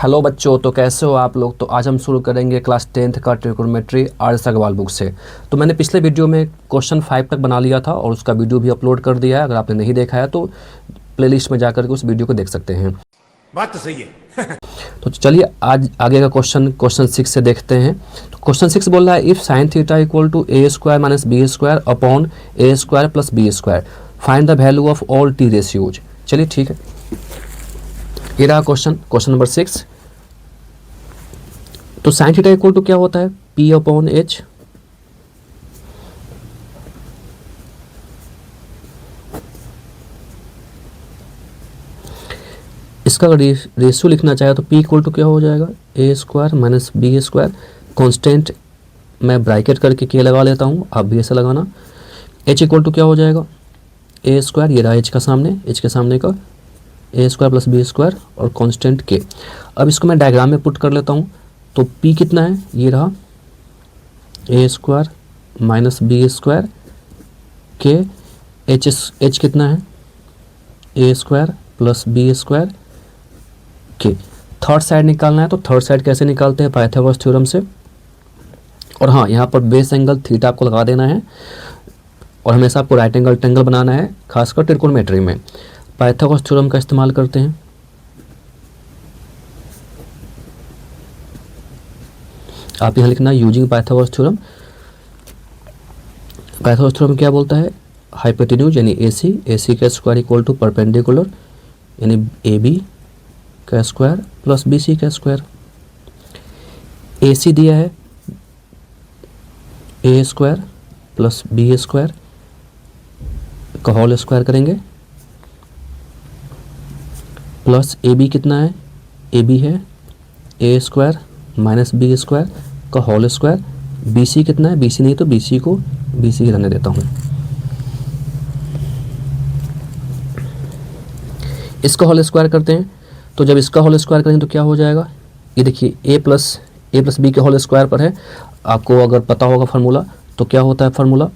Hello बच्चों, तो कैसे हो आप लोग। तो आज हम शुरू करेंगे क्लास 10th का ट्रिग्नोमेट्री आर.एस. अग्रवाल बुक से। तो मैंने पिछले वीडियो में क्वेश्चन 5 तक बना लिया था और उसका वीडियो भी अपलोड कर दिया है। अगर आपने नहीं देखा है तो प्लेलिस्ट में जाकर के उस वीडियो को देख सकते हैं। बात तो सही है। तो चलिए आज आगे का क्वेश्चन 6 से देखते हैं। तो क्वेश्चन 6 बोल रहा है if sine theta equal to a square minus b square upon a square plus b square find the value of all t ratios. चलिए ठीक है, ये रहा क्वेश्चन नंबर 6। तो साइन थीटा इक्वल टू क्या होता है, पी अपॉन एच। इसका अगर रेशियो लिखना चाहे तो पी इक्वल टू क्या हो जाएगा, a square minus b square. Constant मैं ब्रैकेट करके के लगा लेता हूँ, आप भी ऐसे लगाना। एच इक्वल टू क्या हो जाएगा, ए स्क्वायर, ये रहा एच के सामने का ए स्क्वायर प्लस बी स्क्वायर और कांस्टेंट के। अब इसको मैं डायग्राम में पुट कर लेता हूँ। तो p कितना है, ये रहा ए स्क्वायर माइनस बी स्क्वायर के। एच कितना है, a square plus b square के। थर्ड साइड निकालना है, तो थर्ड साइड कैसे निकालते हैं, पाइथागोरस थ्योरम से। और हाँ, यहाँ पर बेस एंगल थीटा आपको लगा देना है और हमेशा आपको राइट एंगल ट्रायंगल बनाना है, खासकर ट्रिग्नोमेट्री में पाइथागोरस थ्योरम का इस्तेमाल करते हैं। आप यहाँ लिखना using Pythagoras theorem. Pythagoras theorem क्या बोलता है, हाइपोटेन्यूज यानी AC का स्क्वायर इक्वल टू परपेंडिकुलर यानी AB का स्क्वायर प्लस BC का स्क्वायर। AC दिया है A square plus B square का होल स्क्वायर करेंगे, प्लस AB कितना है, AB है A square minus b square का होल स्क्वायर। BC कितना है, BC नहीं तो BC को BC ही रहने देता हूँ। इसका होल स्क्वायर करते हैं, तो जब इसका होल स्क्वायर करेंगे तो क्या हो जाएगा, ये देखिए ए प्लस बी के होल स्क्वायर पर है। आपको अगर पता होगा फार्मूला तो क्या होता है फार्मूला,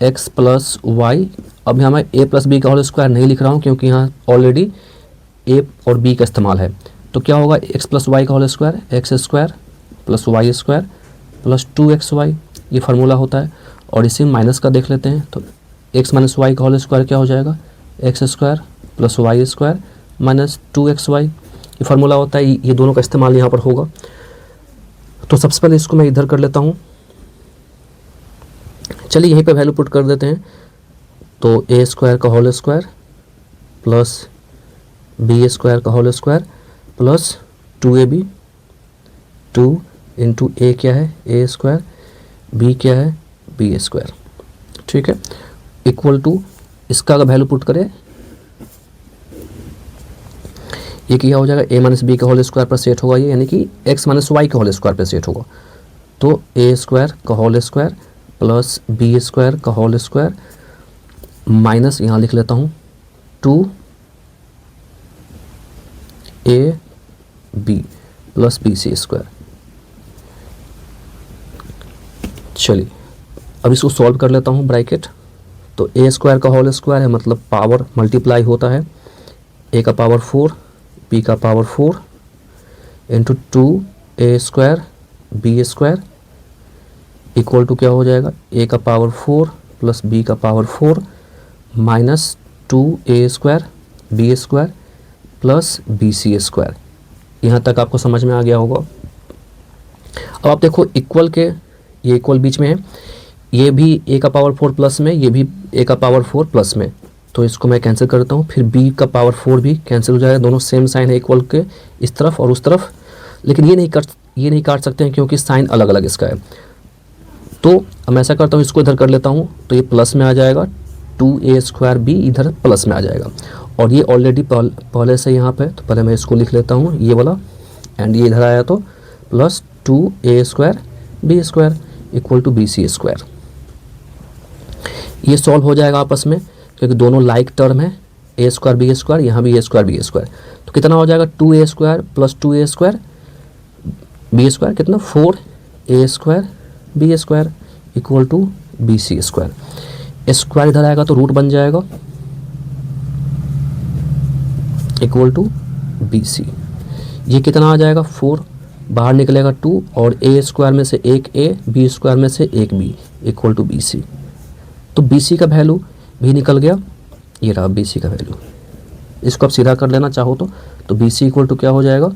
x प्लस वाई। अब यहाँ मैं a प्लस बी का होल स्क्वायर नहीं लिख रहा हूँ क्योंकि यहाँ ऑलरेडी a और b का इस्तेमाल है। तो क्या होगा, x प्लस वाई का whole square, x square plus y square plus 2xy, ये फार्मूला होता है। और इसी में माइनस का देख लेते हैं, तो x माइनस वाई का होल स्क्वायर क्या हो जाएगा, x square plus y square minus 2xy, ये फार्मूला होता है। ये दोनों का इस्तेमाल यहाँ पर होगा। तो सबसे पहले इसको मैं इधर कर लेता हूँ। चलिए यहीं पे वैल्यू पुट कर देते हैं। तो ए स्क्वायर का whole square plus b square का whole square plus 2ab, 2 into a क्या है, ए स्क्वायर, बी क्या है, बी स्क्वायर। ठीक है, इक्वल टू इसका अगर वैल्यू पुट करें, ये क्या हो जाएगा, ए माइनस बी का होल स्क्वायर पर सेट होगा ये, यानी कि एक्स माइनस वाई का होल स्क्वायर पर सेट होगा। तो ए स्क्वायर का whole square plus b square का होल स्क्वायर माइनस यहाँ लिख लेता हूँ 2ab प्लस BC स्क्वायर। चलिए अब इसको सॉल्व कर लेता हूँ ब्रैकेट। तो ए स्क्वायर का होल स्क्वायर है, मतलब पावर मल्टीप्लाई होता है, ए का पावर 4 बी का power 4 into 2a square b square equal to क्या हो जाएगा, ए का पावर 4 प्लस बी का power 4 minus 2a square b square plus BC square. यहाँ तक आपको समझ में आ गया होगा। अब आप देखो इक्वल के, ये इक्वल बीच में है, ये भी a का पावर 4 प्लस में, ये भी a का पावर 4 प्लस में। तो इसको मैं कैंसिल करता हूँ, फिर b का पावर 4 भी कैंसिल हो जाएगा। दोनों सेम साइन है इक्वल के, इस तरफ और उस तरफ। लेकिन ये नहीं काट सकते हैं क्योंकि साइन अलग अलग इसका है। तो मैं ऐसा करता हूँ, इसको इधर कर लेता हूँ, तो ये प्लस में आ जाएगा, 2a स्क्वायर b इधर प्लस में आ जाएगा। और ये ऑलरेडी पहले से यहाँ पे, तो पहले मैं इसको लिख लेता हूँ ये वाला, एंड ये इधर आया तो plus 2a square b square equal to BC square. ये सॉल्व हो जाएगा आपस में क्योंकि दोनों लाइक टर्म है, a स्क्वायर बी स्क्वायर, यहाँ भी a स्क्वायर बी स्क्वायर। तो कितना हो जाएगा, 2a square plus 2a square b square कितना, 4a square b square equal to BC square. Square इधर आएगा तो रूट बन जाएगा इक्वल टू BC। ये कितना आ जाएगा 4, बाहर निकलेगा 2 और ए स्क्वायर में से एक ए, बी स्क्वायर में से एक b equal to b c. तो बी सी का वैल्यू भी निकल गया, ये रहा बी सी का वैल्यू। इसको आप सीधा कर लेना चाहो तो बी सी इक्वल टू क्या हो जाएगा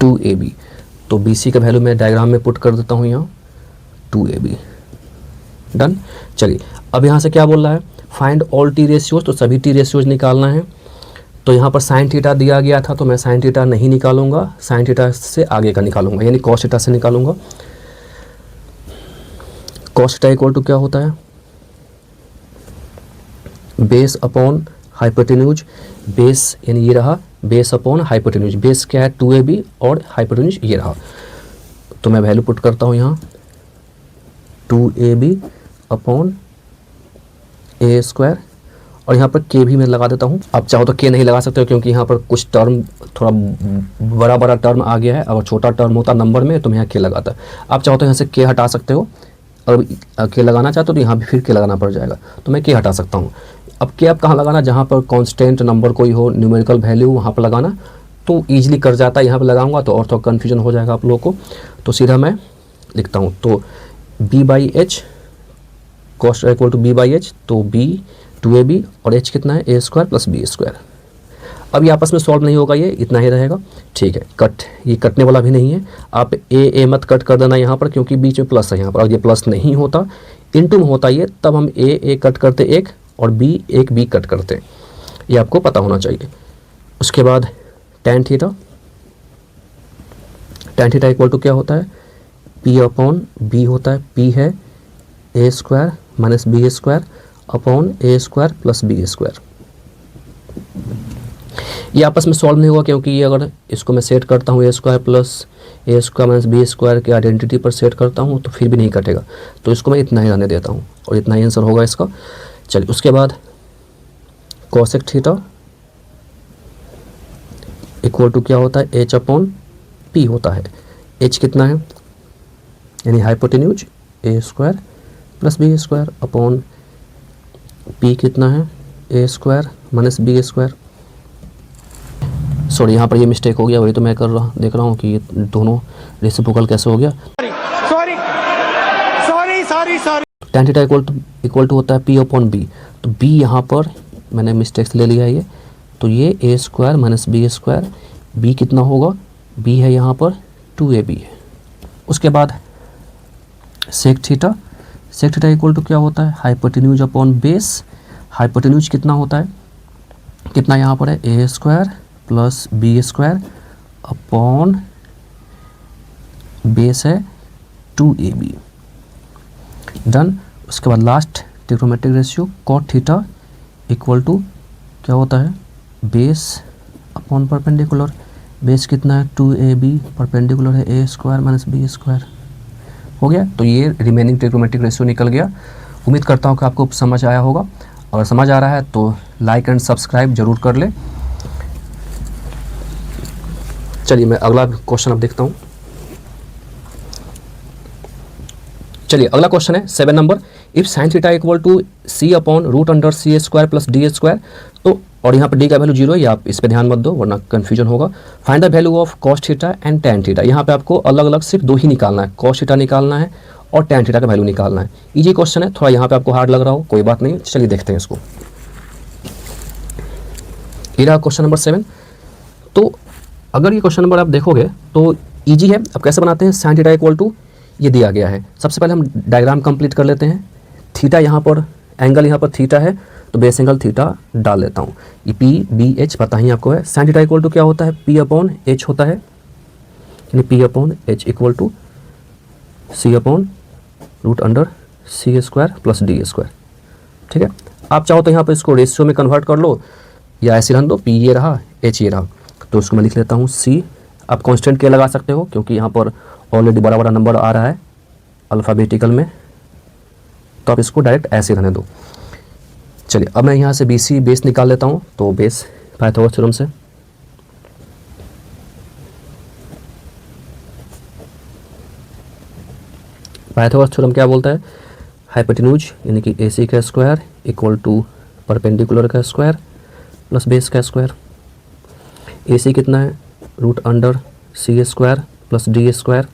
2ab। तो बी सी का वैल्यू मैं डायग्राम में पुट कर देता हूँ यहाँ 2ab। डन। चलिए अब यहाँ से क्या बोल रहा है, फाइंड ऑल टी रेशियोज, तो सभी टी रेशियोज निकालना है। तो यहाँ पर साइन थीटा दिया गया था तो मैं साइन थीटा नहीं निकालूंगा, साइन थीटा से आगे का निकालूंगा, यानी कॉस थीटा से निकालूंगा। कॉस थीटा इक्वल टू क्या होता है बेस अपॉन हाइपोटेन्यूज, बेस यानी ये रहा बेस अपॉन हाइपोटेन्यूज, बेस क्या है 2ab और हाइपोटेन्यूज ये रहा। तो मैं वैल्यू पुट करता हूँ यहाँ 2ab अपॉन ए स्क्वायर, और यहाँ पर के भी मैं लगा देता हूँ। आप चाहो तो के नहीं लगा सकते हो क्योंकि यहाँ पर कुछ टर्म थोड़ा बड़ा बड़ा टर्म आ गया है, अगर छोटा टर्म होता नंबर में तो मैं यहाँ के लगाता। आप चाहो तो यहाँ से के हटा सकते हो, अगर के लगाना चाहते हो तो यहाँ भी फिर के लगाना पड़ जाएगा, तो मैं के हटा सकता हूँ। अब के आप कहाँ लगाना, जहाँ पर कांस्टेंट नंबर कोई हो, न्यूमेरिकल वैल्यू, वहाँ पर लगाना तो ईजिली कर जाता है। यहाँ पर लगाऊंगा तो और थोड़ा कन्फ्यूजन हो जाएगा आप लोगों को, तो सीधा मैं लिखता हूँ। तो b by h cos equal to b by h, तो b 2ab और h कितना है a स्क्वायर प्लस b स्क्वायर। अब ये आपस में सॉल्व नहीं होगा, ये इतना ही रहेगा। ठीक है, कट, ये कटने वाला भी नहीं है, आप a मत कट कर देना यहाँ पर क्योंकि बीच में प्लस है यहाँ पर, और ये प्लस नहीं होता इनटू में होता ये, तब हम a कट करते एक और एक b कट करते, ये आपको पता होना चाहिए। उसके बाद tan theta, tan theta equal to क्या होता है p अपॉन b होता है, p है a square minus b square upon a square plus b square. ये आपस में सॉल्व नहीं हुआ क्योंकि ये अगर इसको मैं सेट करता हूँ ए स्क्वायर प्लस ए स्क्वायर माइनस बी स्क्वायर के आइडेंटिटी पर सेट करता हूँ तो फिर भी नहीं कटेगा, तो इसको मैं इतना ही रहने देता हूँ और इतना ही आंसर होगा इसका। चलिए उसके बाद कोसेक थीटा इक्वल टू क्या होता है एच अपॉन पी होता है। एच कितना है यानी hypotenuse a square plus b square upon p कितना है a square minus b square. Sorry यहाँ पर ये मिस्टेक हो गया, वही तो मैं देख रहा हूँ कि ये दोनों रेसिप्रोकल कैसे हो गया। Sorry sorry sorry sorry. tan theta equal to होता है p अपॉन b, तो b यहाँ पर मैंने मिस्टेक ले लिया है ये, तो ये a square minus b square, b कितना होगा b है यहाँ पर 2ab है। उसके बाद sec theta, sec theta equal to क्या होता है हाइपोटेन्यूज अपॉन बेस। हाइपोटेन्यूज कितना होता है, कितना यहाँ पर है a square plus b square upon base है 2ab। डन। उसके बाद last trigonometric ratio cot theta equal to क्या होता है बेस अपॉन परपेंडिकुलर। बेस कितना है 2ab, परपेंडिकुलर है a square minus b square. हो गया, तो ये रिमेनिंग ट्रिग्नोमेट्रिक रेशियो निकल गया। उम्मीद करता हूँ कि आपको समझ आया होगा, अगर समझ आ रहा है तो लाइक एंड सब्सक्राइब जरूर कर ले। चलिए मैं अगला क्वेश्चन अब देखता हूँ। चलिए अगला क्वेश्चन है 7 नंबर, if sine theta equal to c upon root under c square plus d square. तो और यहाँ पर डी का वैल्यू 0 है, या आप इस पे ध्यान मत दो वरना कन्फ्यूजन होगा। Find the value of cos theta and tan theta. यहाँ पे आपको अलग अलग सिर्फ दो ही निकालना है, कॉस थीटा निकालना है और टैन थीटा का वैल्यू निकालना है। इजी क्वेश्चन है, थोड़ा यहाँ पे आपको हार्ड लग रहा हो कोई बात नहीं, चलिए देखते हैं इसको। ये रहा क्वेश्चन नंबर 7। तो अगर ये क्वेश्चन नंबर आप देखोगे तो ईजी है। अब कैसे बनाते हैं, साइन थीटा इक्वल टू ये दिया गया है, सबसे पहले हम डायग्राम कंप्लीट कर लेते हैं। थीटा यहाँ पर एंगल यहाँ पर थीटा है तो बेस एंगल थीटा डाल लेता हूँ। ये पी बी एच पता ही आपको है। साइन थीटा इक्वल टू क्या होता है पी अपॉन एच होता है, यानी p upon h equal to c upon root under c square plus d square. ठीक है, आप चाहो तो यहाँ पर इसको रेशियो में कन्वर्ट कर लो या ऐसे रहने दो, पी ये रहा एच ये रहा, तो उसको मैं लिख लेता हूँ सी। आप कांस्टेंट के लगा सकते हो क्योंकि यहाँ पर ऑलरेडी बड़ा बड़ा नंबर आ रहा है अल्फ़ाबेटिकल में, तो आप इसको डायरेक्ट ऐसे रहने दो। चलिए अब मैं यहाँ से बी सी बेस निकाल लेता हूँ। तो बेस पाइथागोरस थ्योरम से पाइथागोरस थ्योरम क्या बोलता है, हाइपोटेन्यूज यानी कि ए सी का स्क्वायर इक्वल टू परपेंडिकुलर का स्क्वायर प्लस बेस का स्क्वायर। ए सी कितना है, root under c square plus d square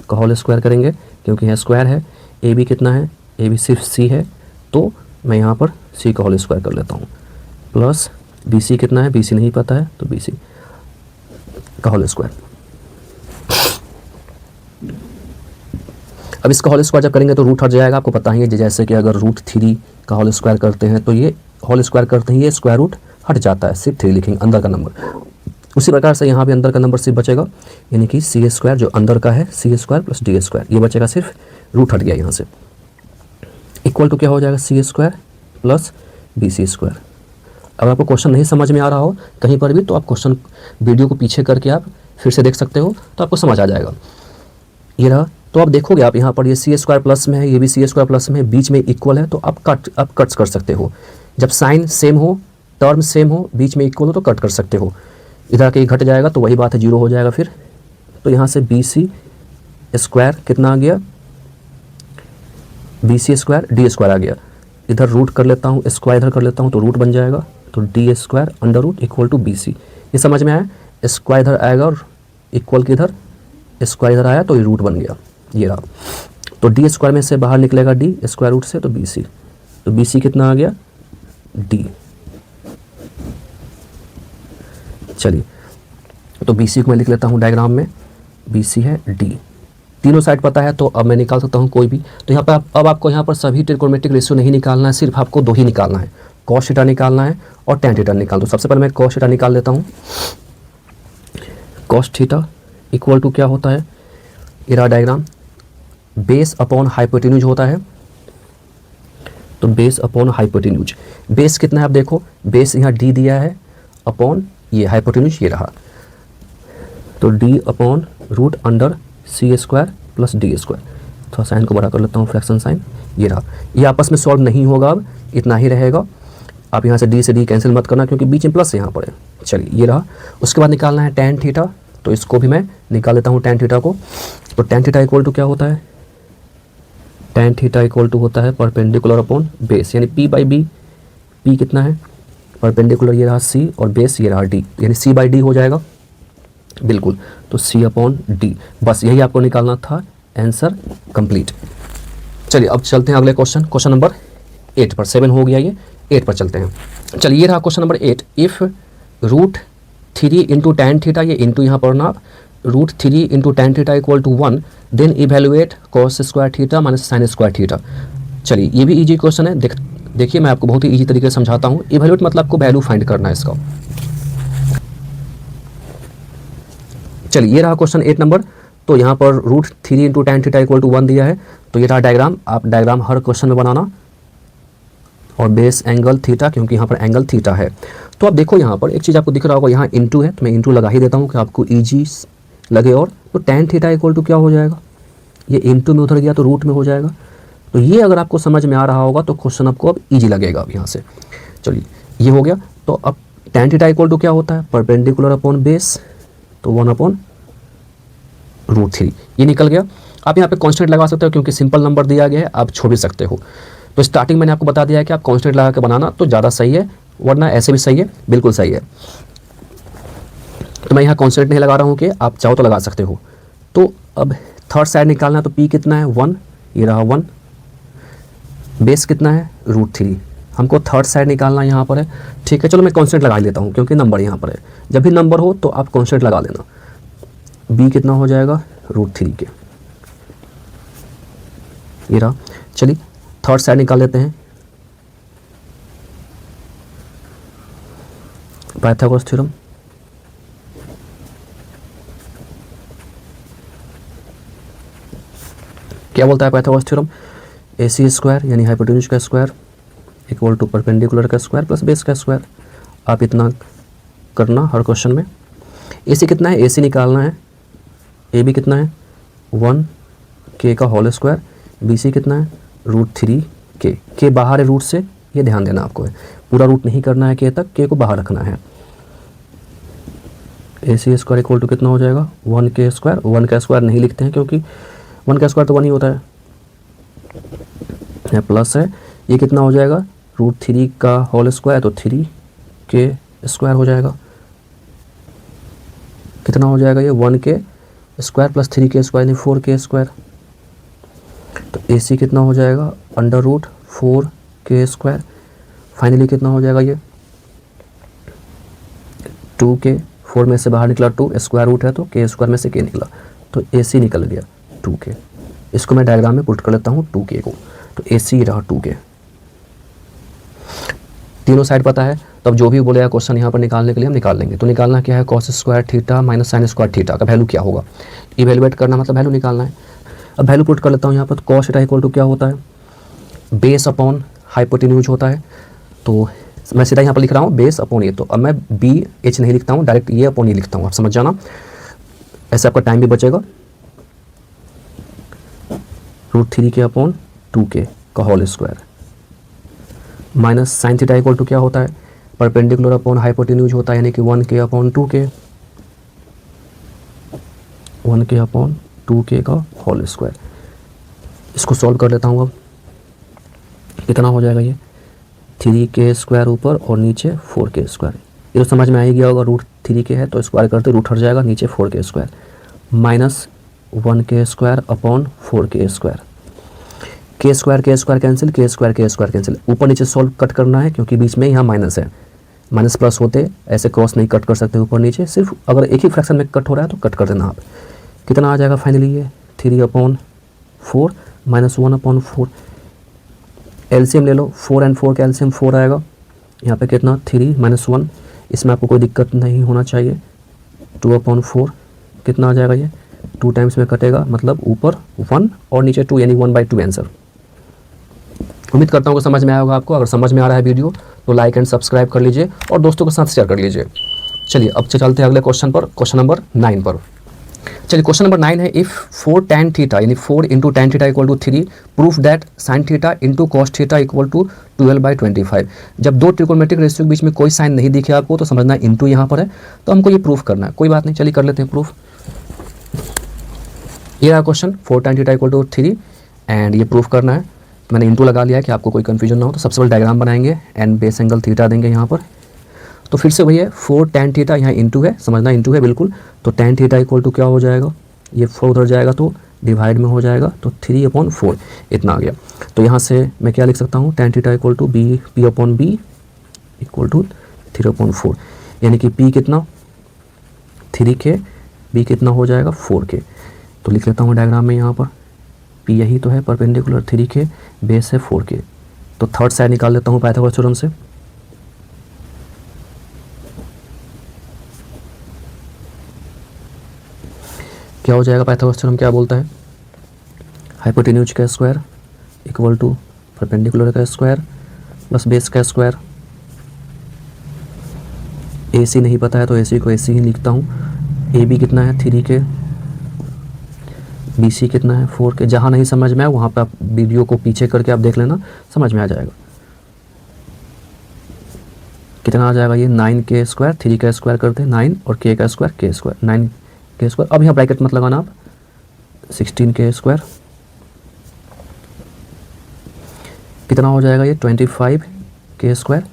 का होल स्क्वायर करेंगे क्योंकि यहाँ स्क्वायर है। ए बी कितना है, ए बी सिर्फ सी है तो मैं यहाँ पर सी का होल स्क्वायर कर लेता हूँ, प्लस बी सी कितना है, बी सी नहीं पता है तो बी सी का होल स्क्वायर। अब इसका होल स्क्वायर जब करेंगे तो रूट हट जाएगा, आपको पता ही है, जैसे कि अगर रूट 3 का होल स्क्वायर करते हैं तो ये होल स्क्वायर करते ही ये स्क्वायर रूट हट जाता है, सिर्फ 3 लिखेंगे अंदर का नंबर। उसी प्रकार से यहाँ भी अंदर का नंबर सिर्फ बचेगा, यानी कि सी स्क्वायर जो अंदर का है सी स्क्वायर प्लस डी स्क्वायर, ये बचेगा, सिर्फ रूट हट गया यहाँ से, इक्वल टू क्या हो जाएगा, c square plus b c square. अगर आपको क्वेश्चन नहीं समझ में आ रहा हो कहीं पर भी तो आप क्वेश्चन वीडियो को पीछे करके आप फिर से देख सकते हो तो आपको समझ आ जाएगा। ये रहा, तो आप देखोगे आप यहाँ पर ये सी स्क्वायर प्लस में है, ये भी सी स्क्वायर प्लस में है, बीच में इक्वल है तो आप कट्स कर सकते हो। जब साइन सेम हो, टर्म सेम हो, बीच में इक्वल हो तो कट कर सकते हो। इधर के घट जाएगा तो वही बात है, जीरो हो जाएगा फिर। तो यहाँ से बी सी स्क्वायर कितना आ गया, b c square d square आ गया। इधर रूट कर लेता हूँ, स्क्वायर इधर कर लेता हूँ तो रूट बन जाएगा, तो d square under root equal to b c. ये समझ में आया, स्क्वायर इधर आएगा और इक्वल के इधर स्क्वायर इधर आया तो ये रूट बन गया, ये रहा। तो डी स्क्वायर में से बाहर निकलेगा डी स्क्वायर रूट से, तो बी सी, तो बी सी कितना आ गया, डी। चलिए तो बी सी को मैं लिख लेता हूँ डायग्राम में, बी सी है डी, तीनों साइड पता है तो अब मैं निकाल सकता हूँ कोई भी। तो यहाँ पर अब आपको यहाँ पर सभी ट्रिगोनोमेट्रिक रेशियो नहीं निकालना है, सिर्फ आपको दो ही निकालना है, कॉस थीटा निकालना है और टैन थीटा निकाल दो। सबसे पहले मैं कॉस थीटा निकाल लेता हूँ। कॉस थीटा इक्वल टू क्या होता है, ये रहा डायग्राम, बेस अपॉन हाइपोटेन्यूज होता है। तो बेस अपॉन हाइपोटेन्यूज, बेस कितना है आप देखो, बेस यहाँ डी दिया है अपॉन ये हाइपोटेन्यूज ये रहा, तो D upon root under c square plus d square. थोड़ा साइन को बड़ा कर लेता हूँ, फ्रैक्शन साइन, ये रहा। ये आपस में सॉल्व नहीं होगा, अब इतना ही रहेगा। आप यहाँ से डी कैंसिल मत करना क्योंकि बीच में प्लस यहाँ पर है। चलिए ये रहा, उसके बाद निकालना है टैन थीटा, तो इसको भी मैं निकाल लेता हूँ टैन थीटा को। तो टैन थीटा इक्वल टू क्या होता है, टैन थीटा इक्वल टू होता है परपेंडिकुलर अपॉन बेस, यानी पी बाई बी। पी कितना है, परपेंडिकुलर ये रहा सी और बेस ये रहा डी, यानी सी बाई डी हो जाएगा बिल्कुल, तो सी अपॉन डी। बस यही आपको निकालना था, आंसर कंप्लीट। चलिए अब चलते हैं अगले क्वेश्चन, क्वेश्चन नंबर 8 पर। 7 हो गया, ये 8 पर चलते हैं। चलिए ये रहा question number 8। If root 3 into tan theta, ये इंटू यहाँ पर ना, root 3 into tan theta equal to 1, then evaluate cos square theta minus sine square theta. चलिए ये भी इजी क्वेश्चन है, देखिए मैं आपको बहुत ही इजी तरीके से समझाता हूँ। इवेल्युएट मतलब आपको वैल्यू फाइंड करना है इसका। चलिए ये रहा क्वेश्चन 8 नंबर। तो यहाँ पर root 3 into tan theta equal to 1 दिया है, तो ये रहा डायग्राम। आप डायग्राम हर क्वेश्चन में बनाना, और बेस एंगल थीटा, क्योंकि यहाँ पर एंगल थीटा है। तो आप देखो यहाँ पर एक चीज़ आपको दिख रहा होगा, यहाँ इंटू है तो मैं इंटू लगा ही देता हूँ कि आपको ईजी लगे। और तो टैन थीटा इक्वल टू क्या हो जाएगा, ये इंटू में उधर गया तो रूट में हो जाएगा। तो ये अगर आपको समझ में आ रहा होगा तो क्वेश्चन आपको अब ईजी लगेगा अब यहाँ से। चलिए ये हो गया। तो अब टैन थीटा इक्वल टू क्या होता है, परपेंडिकुलर अपॉन बेस, तो 1 अपॉन रूट 3, ये निकल गया। आप यहाँ पे कांस्टेंट लगा सकते हो क्योंकि सिंपल नंबर दिया गया है, आप छोड़ भी सकते हो। तो स्टार्टिंग मैंने आपको बता दिया है कि आप कांस्टेंट लगा के बनाना तो ज़्यादा सही है, वरना ऐसे भी सही है, बिल्कुल सही है। तो मैं यहाँ कांस्टेंट नहीं लगा रहा हूँ कि आप चाहो तो लगा सकते हो। तो अब थर्ड साइड निकालना है, तो पी कितना है 1, ये रहा 1, बेस कितना है रूट 3, हमको थर्ड साइड निकालना यहाँ पर है। ठीक है, चलो मैं कांस्टेंट लगा लेता हूँ क्योंकि नंबर यहाँ पर है। जब भी नंबर हो तो आप कांस्टेंट लगा लेना। बी कितना हो जाएगा रूट 3 के, ये रहा। चलिए थर्ड साइड निकाल लेते हैं, पाइथागोरस थ्योरम। क्या बोलता है पाइथागोरस थ्योरम, ए सी स्क्वायर यानी हाइपोटेन्यूज का स्क्वायर इक्वल टू परपेंडिकुलर का स्क्वायर प्लस बेस का स्क्वायर। आप इतना करना हर क्वेश्चन में। ए सी कितना है, ए सी निकालना है, ए बी कितना है 1 के का होल स्क्वायर, बी सी कितना है रूट 3 के बाहर है रूट से, ये ध्यान देना आपको है, पूरा रूट नहीं करना है के तक, के को बाहर रखना है। ए सी स्क्वायर इक्वल टू कितना हो जाएगा 1 के स्क्वायर, 1 का स्क्वायर नहीं लिखते हैं क्योंकि 1 का स्क्वायर तो 1 ही होता है, प्लस है, ये कितना हो जाएगा रूट 3 का होल स्क्वायर, तो 3 के स्क्वायर हो जाएगा। कितना हो जाएगा ये 1k square plus 3k square यानी 4k स्क्वायर। तो AC कितना हो जाएगा under root 4k square. Finally कितना हो जाएगा ये 2k, 4 में से बाहर निकला 2, स्क्वायर रूट है तो k स्क्वायर में से k निकला, तो AC निकल गया 2k। इसको मैं डायग्राम में पुट कर लेता हूँ 2k को, तो AC रहा 2k। तीनों साइड पता है, तो अब जो भी बोलेगा क्वेश्चन यहाँ पर निकालने के लिए हम निकाल लेंगे। तो निकालना क्या है, cos square theta minus sine square theta का वैल्यू क्या होगा, इवेलुएट करना मतलब वैल्यू निकालना है। अब वैल्यू पुट कर लेता हूँ यहाँ पर। कॉस थीटा इक्वल टू क्या होता है, बेस अपॉन हाइपोटेन्यूज होता है। तो मैं सीधा यहाँ पर लिख रहा हूँ बेस अपॉन ये, तो अब मैं BH नहीं लिखता हूँ, डायरेक्ट ये अपॉन ये लिखता हूँ, आप समझ जाना, ऐसे आपका टाइम भी बचेगा। √3k अपॉन 2k का whole square minus sine theta equal to क्या होता है, परपेंडिकुलर अपॉन हाइपोटेन्यूज होता है, यानी कि 1k upon 2k, 1k upon 2k का होल स्क्वायर। इसको सॉल्व कर लेता हूँ। अब कितना हो जाएगा ये 3k स्क्वायर ऊपर और नीचे 4k स्क्वायर। ये तो समझ में आ ही गया होगा, √3k है तो स्क्वायर करते रूट हट जाएगा, नीचे 4k square minus 1k square upon 4k square. k square cancel, k square cancel. ऊपर नीचे सॉल्व कट करना है क्योंकि बीच में यहाँ माइनस है, माइनस प्लस होते ऐसे क्रॉस नहीं कट कर सकते ऊपर नीचे, सिर्फ अगर एक ही फ्रैक्शन में कट हो रहा है तो कट कर देना आप। कितना आ जाएगा फाइनली ये 3/4 माइनस 1/4। एलसीएम ले लो, 4 और 4 का एलसीएम 4 आएगा। यहाँ पे कितना 3 माइनस 1, इसमें आपको कोई दिक्कत नहीं होना चाहिए। 2/4 कितना आ जाएगा ये 2 टाइम्स में कटेगा, मतलब ऊपर 1 और नीचे 2 यानी 1/2 आंसर। उम्मीद करता हूँ कि समझ में आया होगा आपको। अगर समझ में आ रहा है वीडियो तो लाइक एंड सब्सक्राइब कर लीजिए और दोस्तों के साथ शेयर कर लीजिए। चलिए अब चलते हैं अगले क्वेश्चन पर, क्वेश्चन नंबर 9 पर। चलिए क्वेश्चन नंबर 9 है, इफ़ 4 tan थीटा यानी 4 into tan theta equal to 3 proof that sine theta into cos theta equal to 12/25। जब दो ट्रिकोमेट्रिक रेशियो के बीच में कोई साइन नहीं दिखे आपको तो समझना इंटू यहाँ पर है, तो हमको ये प्रूफ करना है। कोई बात नहीं, चलिए कर लेते हैं प्रूफ। ये रहा question, 4 tan theta equal to 3 and ये प्रूफ करना है। मैंने इंटू लगा लिया है कि आपको कोई कन्फ्यूजन ना हो। तो सबसे पहले डायग्राम बनाएंगे एंड बेस एंगल थीटा देंगे यहाँ पर। तो फिर से वही है 4 tan थीटा, यहाँ इंटू है, समझना इंटू है बिल्कुल। तो tan थीटा इक्वल टू क्या हो जाएगा, ये 4 उधर जाएगा तो डिवाइड में हो जाएगा, तो 3/4 इतना आ गया। तो यहाँ से मैं क्या लिख सकता हूँ, tan theta equal to P/B equal to 3/4, यानी कि P कितना 3k, B कितना हो जाएगा 4k। तो लिख लेता हूँ डायग्राम में यहाँ पर, P यही तो है परपेंडिकुलर 3k, बेस है 4k। तो थर्ड साइड निकाल लेता हूँ पाइथागोरस थ्योरम से। क्या हो जाएगा, पाइथागोरस थ्योरम क्या बोलता है, हाइपोटेन्यूज का स्क्वायर इक्वल टू परपेंडिकुलर का स्क्वायर प्लस बेस का स्क्वायर। AC नहीं पता है तो AC को AC ही लिखता हूँ। AB कितना है 3k, BC कितना है 4k। जहाँ नहीं समझ में आए वहाँ पे आप वीडियो को पीछे करके आप देख लेना, समझ में आ जाएगा। कितना आ जाएगा ये 9k स्क्वायर, 3 का स्क्वायर करते हैं 9 और k का square k square, 9k square. अब यहाँ ब्रैकेट मत लगाना आप, 16k स्क्वायर। कितना हो जाएगा ये 25k स्क्वायर,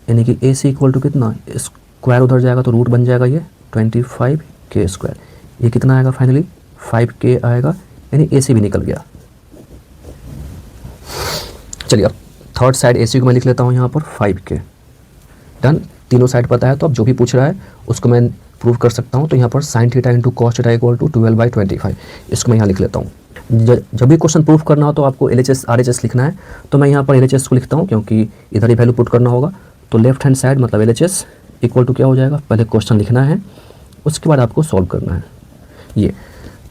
यानी कि AC इक्वल टू कितना, स्क्वायर उधर जाएगा तो रूट बन जाएगा ये 25k स्क्वायर। ये कितना आएगा फाइनली 5k आएगा, यानी AC भी निकल गया। चलिए अब थर्ड साइड AC को मैं लिख लेता हूँ यहाँ पर 5k। डन, तीनों साइड पता है तो अब जो भी पूछ रहा है उसको मैं प्रूव कर सकता हूँ। तो यहाँ पर sine theta into cos theta equal to 12/25, इसको मैं यहाँ लिख लेता हूँ। जब भी क्वेश्चन प्रूफ करना हो तो आपको LHS RHS लिखना है, तो मैं यहाँ पर LHS को लिखता हूँ क्योंकि इधर ही वैल्यू पुट करना होगा। तो लेफ्ट हैंड साइड मतलब LHS इक्वल टू क्या हो जाएगा, पहले क्वेश्चन लिखना है उसके बाद आपको सॉल्व करना है ये।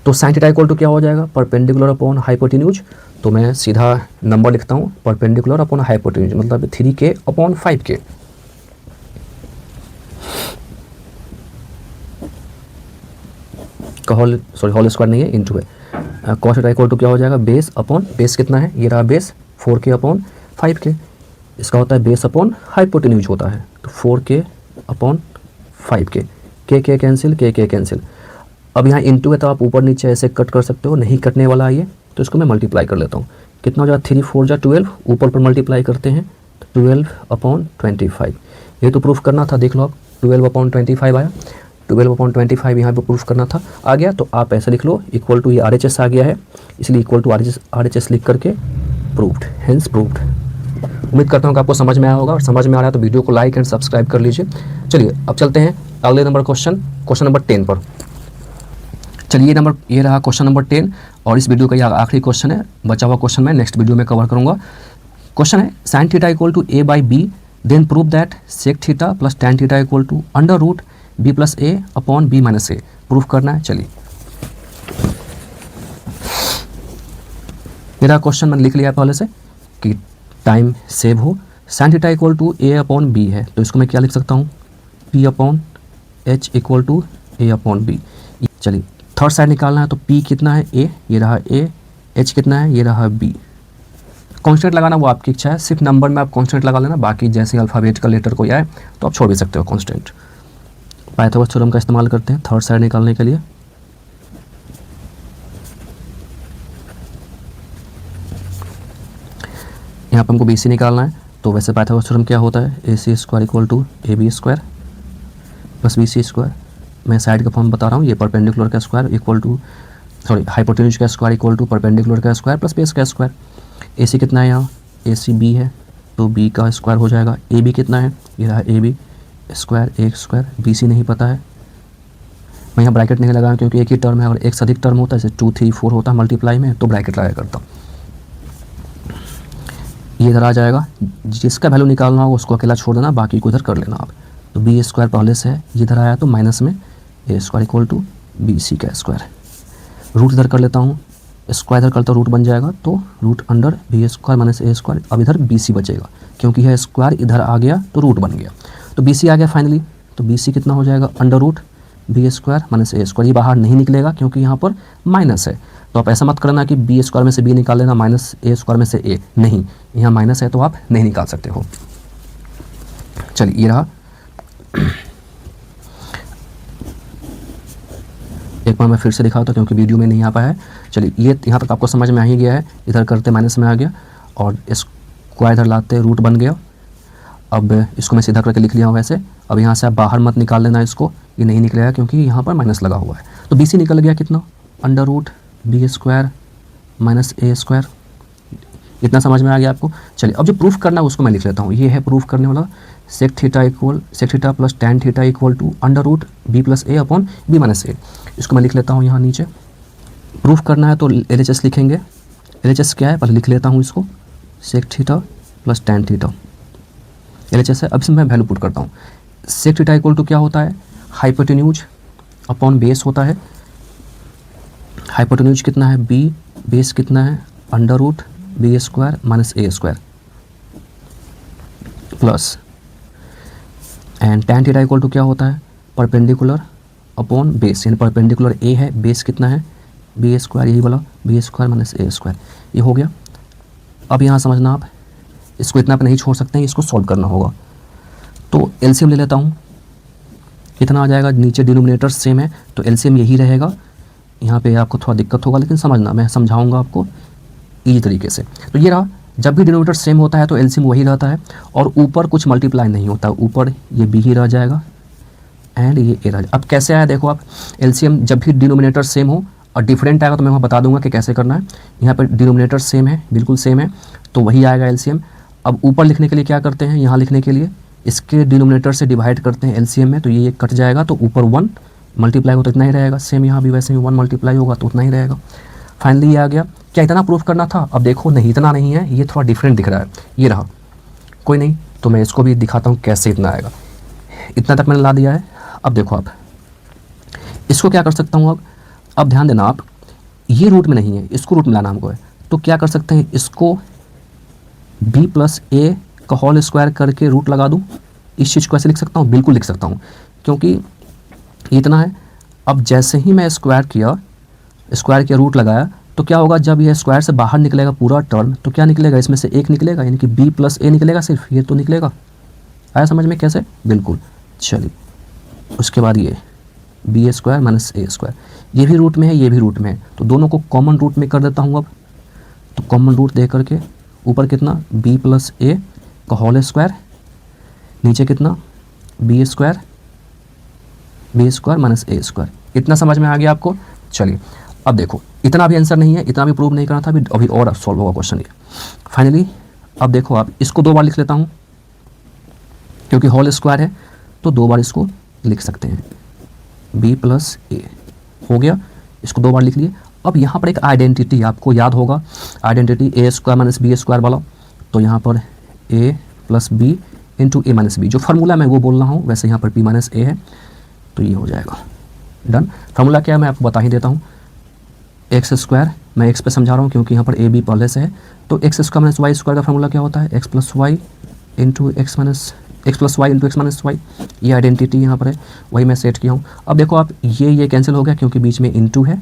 तो साइन थीटा इक्वल टू क्या हो जाएगा, परपेंडिकुलर अपॉन हाइपोटेन्यूज। तो मैं सीधा नंबर लिखता हूँ, परपेंडिकुलर अपॉन हाइपोटेन्यूज मतलब 3k अपॉन 5k। का होल स्क्वायर नहीं है, इंटू है। कॉस थीटा इक्वल टू क्या हो जाएगा, बेस अपॉन बेस कितना है, ये रहा बेस 4k अपॉन 5k। इसका होता है बेस अपॉन हाइपोटेन्यूज होता है, तो 4k upon 5k, k cancel, k cancel. अब यहाँ इंटू है तो आप ऊपर नीचे ऐसे कट कर सकते हो, नहीं कटने वाला है ये, तो इसको मैं मल्टीप्लाई कर लेता हूँ। कितना हो जाएगा 3 4 जा 12, ऊपर पर मल्टीप्लाई करते हैं तो 12/25। ये तो प्रूफ करना था, देख लो आप 12/25 आया। 12/25 यहाँ पे प्रूफ करना था, आ गया। तो आप ऐसे लिख लो, इक्वल टू, ये RHS आ गया है, इसलिए इक्वल टू RHS लिख करके प्रूव्ड, हेंस प्रूव्ड। उम्मीद करता हूँ कि आपको समझ में आया होगा, और समझ में आ रहा है तो वीडियो को लाइक एंड सब्सक्राइब कर लीजिए। चलिए अब चलते हैं अगले नंबर क्वेश्चन नंबर 10 पर। चलिए ये रहा क्वेश्चन नंबर 10, और इस वीडियो का यह आखिरी क्वेश्चन है। बचा हुआ क्वेश्चन मैं नेक्स्ट वीडियो में कवर करूँगा। क्वेश्चन है sin theta equal to a/b, then prove that sec theta plus tan theta equal to under root b plus a upon b minus a, proof करना है। चलिए मेरा क्वेश्चन मैंने लिख लिया है पहले से कि टाइम सेव हो। sin theta equal to a upon b है, तो इसको मैं क्या लिख सकता हूँ, p upon h equal to a upon b। चलिए थर्ड साइड निकालना है, तो p कितना है, a, ये रहा a, h कितना है, ये रहा b। कॉन्स्टेंट लगाना वो आपकी इच्छा है, सिर्फ नंबर में आप कॉन्स्टेंट लगा लेना, बाकी जैसे अल्फ़ाबेट का लेटर कोई आए तो आप छोड़ भी सकते हो कॉन्स्टेंट। पाइथागोरस थ्योरम का इस्तेमाल करते हैं थर्ड साइड निकालने के लिए। यहाँ पर हमको BC निकालना है, तो वैसे पाइथागोरस थ्योरम क्या होता है, AC square equal to AB square plus BC square. मैं साइड का फॉर्म बता रहा हूँ, ये परपेंडिकुलर का square equal to, sorry hypotenuse का स्क्वायर इक्वल टू परपेंडिकुलर का स्क्वायर प्लस बेस का स्क्वायर। AC कितना है यहाँ, AC B है, तो B का स्क्वायर हो जाएगा। AB कितना है, ये रहा AB स्क्वायर, एक स्क्वायर। BC नहीं पता है, मैं यहाँ ब्रैकेट नहीं लगाया क्योंकि एक ही टर्म है, और एक से अधिक टर्म होता है, जैसे 2, 3, 4 होता है मल्टीप्लाई में, तो ब्रैकेट लगाया करता हूँ। ये इधर आ जाएगा, जिसका वैल्यू निकालना होगा उसको अकेला छोड़ देना, बाकी को इधर कर लेना आप। तो B स्क्वायर पहले से है, ये इधर आया तो माइनस में A square equal to BC का स्क्वायर। रूट इधर कर लेता हूँ, स्क्वायर इधर करता हूँ, रूट बन जाएगा, तो root under B square minus A square. अब इधर BC बचेगा, क्योंकि यह स्क्वायर इधर आ गया तो रूट बन गया, तो BC आ गया फाइनली। तो BC कितना हो जाएगा, under root B square minus A square. ये बाहर नहीं निकलेगा क्योंकि यहाँ पर माइनस है, तो आप ऐसा मत करना कि B स्क्वायर में से B निकाल लेना, माइनस A स्क्वायर में से A, नहीं, यहाँ माइनस है तो आप नहीं निकाल सकते हो। चलिए ये रहा, एक बार मैं फिर से दिखाता हूँ क्योंकि वीडियो में नहीं आ पाया है। चलिए ये यहाँ तक आपको समझ में आ ही गया है, इधर करते माइनस में आ गया, और स्क्वायर इधर लाते रूट बन गया। अब इसको मैं सीधा करके लिख लिया हूँ वैसे। अब यहाँ से आप बाहर मत निकाल लेना इसको, ये नहीं निकलेगा क्योंकि यहाँ पर माइनस लगा हुआ है। तो BC निकल गया कितना, under root B square minus A square. इतना समझ में आ गया आपको। चलिए अब जो प्रूफ करना है उसको मैं लिख लेता हूँ, ये है प्रूफ करने वाला, sec theta plus tan theta equal to under root B plus A upon B minus A। इसको मैं लिख लेता हूँ यहाँ नीचे। प्रूफ करना है तो LHS लिखेंगे। LHS क्या है पहले लिख लेता हूँ इसको, sec theta plus tan theta, LHS है। अब इसमें मैं वैल्यू पुट करता हूँ। sec थीटा इक्वल टू क्या होता है, हाइपोटेन्यूज अपॉन बेस होता है। हाइपोटेन्यूज कितना है B, बेस कितना है under root B square minus A square, plus and tan theta equal to क्या होता है, परपेंडिकुलर अपॉन बेस, यानी परपेंडिकुलर A है, बेस कितना है B स्क्वायर, यही वाला B square minus A square. ये हो गया। अब यहाँ समझना आप, इसको इतना पे नहीं छोड़ सकते हैं, इसको सॉल्व करना होगा। तो LCM ले लेता हूँ, कितना आ जाएगा, नीचे डिनोमिनेटर सेम है तो LCM यही रहेगा। यहाँ पे आपको थोड़ा दिक्कत होगा, लेकिन समझना, मैं समझाऊंगा आपको ईजी तरीके से। तो ये रहा, जब भी डिनोमिनेटर सेम होता है तो LCM वही रहता है, और ऊपर कुछ मल्टीप्लाई नहीं होता, ऊपर ये B ही रह जाएगा एंड ये A रह जाएगा। अब कैसे आया देखो आप, LCM जब भी डिनोमिनेटर सेम हो और डिफरेंट आएगा तो मैं वहाँ बता दूंगा कि कैसे करना है। यहाँ पर डिनोमिनेटर सेम है, बिल्कुल सेम है, तो वही आएगा LCM। अब ऊपर लिखने के लिए क्या करते हैं, यहाँ लिखने के लिए इसके डिनोमिनेटर से डिवाइड करते हैं LCM में, तो ये कट जाएगा, तो ऊपर 1 मल्टीप्लाई हो तो इतना ही रहेगा। सेम यहाँ भी वैसे ही 1 मल्टीप्लाई होगा तो उतना ही रहेगा। फाइनली ये आ गया। क्या इतना प्रूफ करना था, अब देखो नहीं इतना नहीं है, ये थोड़ा डिफरेंट दिख रहा है, ये रहा, कोई नहीं, तो मैं इसको भी दिखाता हूँ कैसे इतना आएगा। इतना तक मैंने ला दिया है। अब देखो आप इसको क्या कर सकता हूँ, अब ध्यान देना आप, ये रूट में नहीं है, इसको रूट में लाना हमको है, तो क्या कर सकते हैं, इसको B प्लस A का होल स्क्वायर करके रूट लगा दूँ। इस चीज़ को ऐसे लिख सकता हूँ, बिल्कुल लिख सकता हूँ, क्योंकि इतना है। अब जैसे ही मैं स्क्वायर किया रूट लगाया, तो क्या होगा, जब ये स्क्वायर से बाहर निकलेगा पूरा टर्म, तो क्या निकलेगा, इसमें से एक निकलेगा, यानी कि B प्लस A निकलेगा, सिर्फ ये तो निकलेगा। आया समझ में कैसे, बिल्कुल। चलिए उसके बाद ये B square minus A square, ये भी रूट में है, ये भी रूट में है, तो दोनों को कॉमन रूट में कर देता हूँ अब। तो कॉमन रूट दे करके ऊपर कितना B प्लस A का होल स्क्वायर, नीचे कितना B square b square minus a square. इतना समझ में आ गया आपको? चलिए अब देखो, इतना भी आंसर नहीं है, इतना भी प्रूव नहीं करना था, अभी और सॉल्व होगा क्वेश्चन ये। फाइनली अब देखो, आप इसको 2 बार लिख लेता हूँ क्योंकि होल स्क्वायर है, तो 2 बार इसको लिख सकते हैं, बी प्लस ए हो गया, इसको 2 बार लिख लिए। अब यहाँ पर एक आइडेंटिटी आपको याद होगा, आइडेंटिटी ए स्क्वायर माइनस बी स्क्वायर वाला, तो यहाँ पर ए प्लस बी इंटू ए माइनस बी, जो फार्मूला मैं वो बोल रहा हूँ, वैसे यहाँ पर पी माइनस ए है, तो ये हो जाएगा। डन। फार्मूला क्या है मैं आपको बता ही देता हूँ, एक्स स्क्वायर, मैं एक्स पे समझा रहा हूँ क्योंकि यहाँ पर ए बी पहले से है, तो x square minus y square का फार्मूला क्या होता है, x plus y into x plus y into x minus y. ये आइडेंटिटी यहाँ पर है, वही मैं सेट किया हूँ। अब देखो आप, ये कैंसिल हो गया क्योंकि बीच में इंटू है,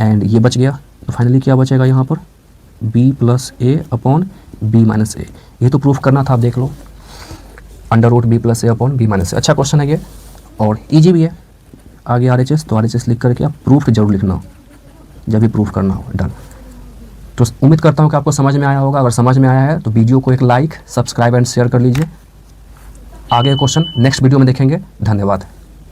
एंड ये बच गया, तो फाइनली क्या बचेगा यहाँ पर, बी प्लस ए अपॉन बी माइनस ए। ये तो प्रूफ करना था, आप देख लो, अंडर रूट बी प्लस ए अपॉन बी माइनस ए। अच्छा क्वेश्चन है ये, और ईजी भी है। आगे आर एच एस, तो आर एच एस लिख करके आप प्रूफ जरूर लिखना जब भी प्रूफ करना हो। डन। तो उम्मीद करता हूँ कि आपको समझ में आया होगा। अगर समझ में आया है तो वीडियो को एक लाइक, सब्सक्राइब एंड शेयर कर लीजिए। आगे क्वेश्चन नेक्स्ट वीडियो में देखेंगे। धन्यवाद।